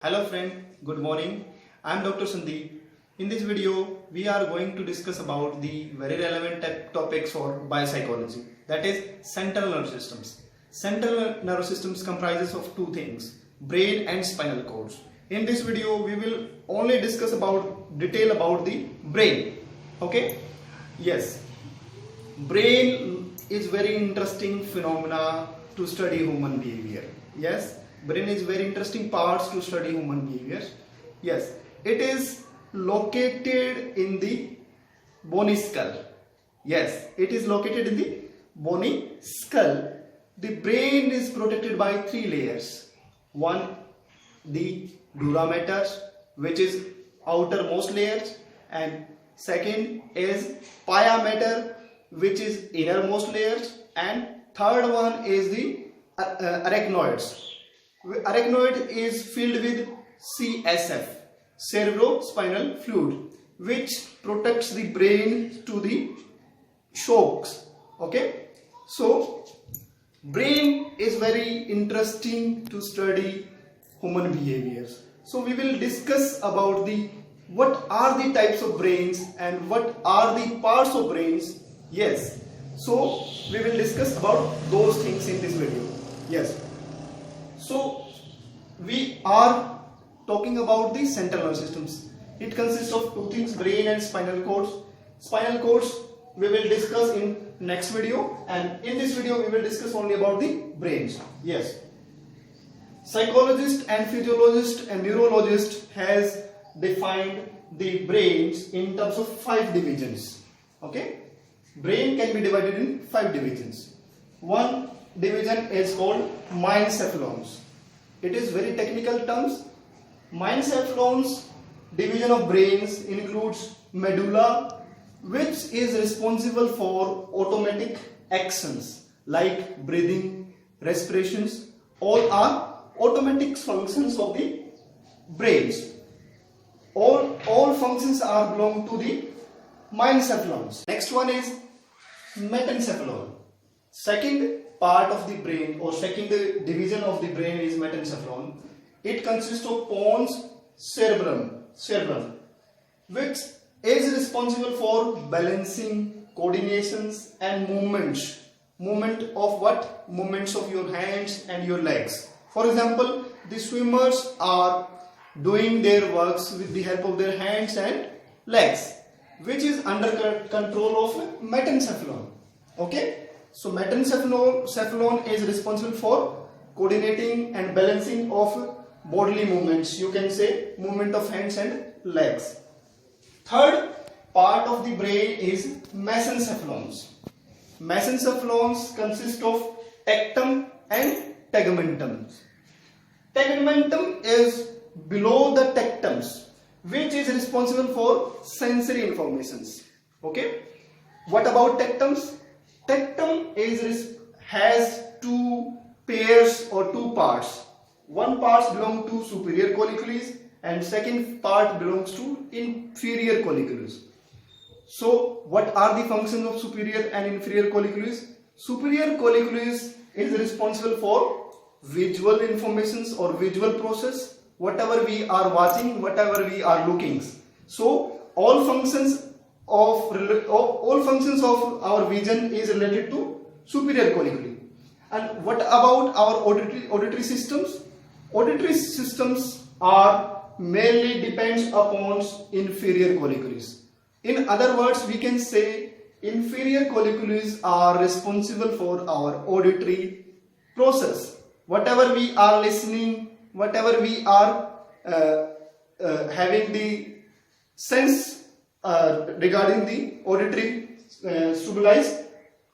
Hello friend, good morning. I am Dr. Sandeep. In this video, we are going to discuss about the very relevant topics for biopsychology, that is central nervous systems. Central nervous systems comprises of two things, brain and spinal cords. In this video, we will only discuss about detail about the brain. Okay? Yes. Brain is very interesting phenomena to study human behavior. Yes. Brain is very interesting parts to study human behavior. Yes, it is located in the bony skull. Yes, it is located in the bony skull. The brain is protected by three layers. One, the dura mater, which is outermost layers, and second is pia mater, which is innermost layers, and third one is the arachnoids. Arachnoid is filled with CSF, cerebrospinal fluid, which protects the brain to the shocks. Okay, so brain is very interesting to study human behaviors. So we will discuss about the what are the types of brains and what are the parts of brains. Yes, so we will discuss about those things in this video. Yes. So we are talking about the central nervous systems. It consists of two things, brain and spinal cords. Spinal cords we will discuss in next video, and in this video we will discuss only about the brains. Yes. Psychologist and physiologist and neurologist has defined the brains in terms of 5 divisions. Okay? Brain can be divided in 5 divisions. One division is called myencephalons. It is very technical terms. Myencephalons division of brains includes medulla, which is responsible for automatic actions like breathing, respirations. All are automatic functions of the brains. All functions are belong to the myencephalons. Next one is metencephalon. Second part of the brain or second division of the brain is metencephalon. It consists of pons cerebrum, which is responsible for balancing, coordinations and movements. Movement of what? Movements of your hands and your legs. For example, the swimmers are doing their works with the help of their hands and legs, which is under control of metencephalon. Okay? So metencephalon is responsible for coordinating and balancing of bodily movements. You can say movement of hands and legs. Third part of the brain is mesencephalons. Mesencephalons consist of tectum and tegmentum. Tegmentum is below the tectums, which is responsible for sensory informations. Okay. What about tectums? Tectum has two pairs or two parts. One part belongs to superior colliculus and second part belongs to inferior colliculus. So what are the functions of superior and inferior colliculus? Superior colliculus is responsible for visual informations or visual process, whatever we are watching, whatever we are looking. So all functions of our vision is related to superior colliculi. And what about our auditory systems? Auditory systems are mainly depends upon inferior colliculus. In other words, we can say inferior colliculus are responsible for our auditory process. Whatever we are listening, whatever we are having the sense regarding the auditory stimuli,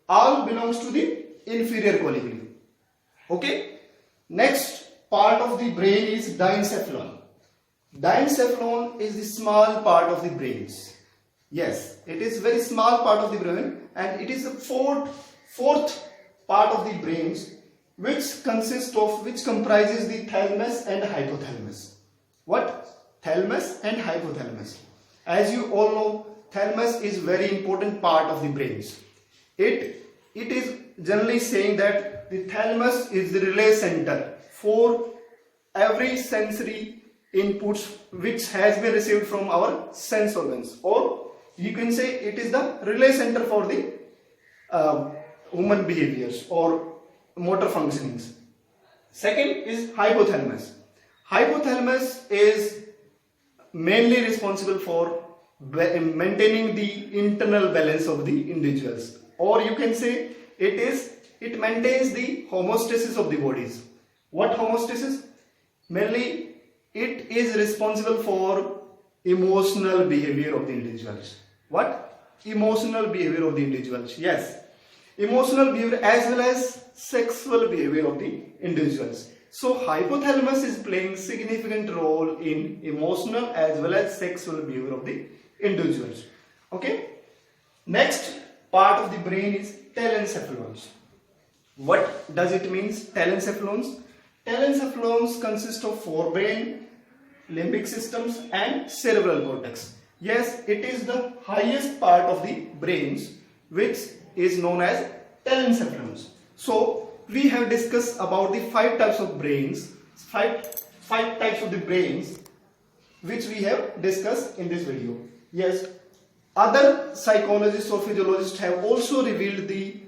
all belongs to the inferior colliculi. Okay. Next part of the brain is diencephalon. Diencephalon is the small part of the brains. Yes, it is very small part of the brain, and it is the fourth part of the brains, which comprises the thalamus and hypothalamus. What? Thalamus and hypothalamus. As you all know, thalamus is very important part of the brains. It is generally saying that the thalamus is the relay center for every sensory inputs which has been received from our sense organs, or you can say it is the relay center for the human behaviors or motor functionings. Second is hypothalamus. Hypothalamus is mainly responsible for maintaining the internal balance of the individuals, or you can say it maintains the homeostasis of the bodies. What homeostasis? Mainly it is responsible for emotional behavior of the individuals. What? Emotional behavior of the individuals. Yes, emotional behavior as well as sexual behavior of the individuals. So hypothalamus is playing significant role in emotional as well as sexual behavior of the individuals. Okay. Next part of the brain is telencephalons. What does it mean, telencephalons? Telencephalons consist of forebrain, limbic systems and cerebral cortex. Yes, it is the highest part of the brains which is known as telencephalons. So we have discussed about the five types of brains, five types of the brains which we have discussed in this video. Yes, other psychologists or physiologists have also revealed the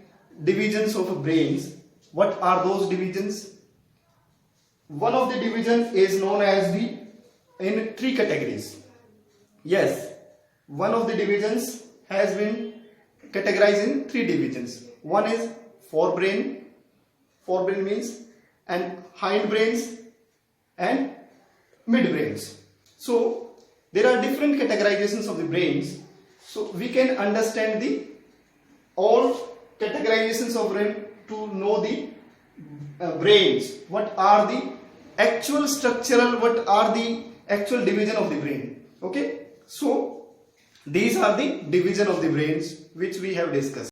divisions of brains. What are those divisions? One of the divisions is known as in three categories. Yes, one of the divisions has been categorized in three divisions. One is forebrain means, and hindbrains and midbrains. So there are different categorizations of the brains. So we can understand all categorizations of brain to know the brains. What are the actual structural, what are the actual division of the brain. Okay. So these are the division of the brains which we have discussed.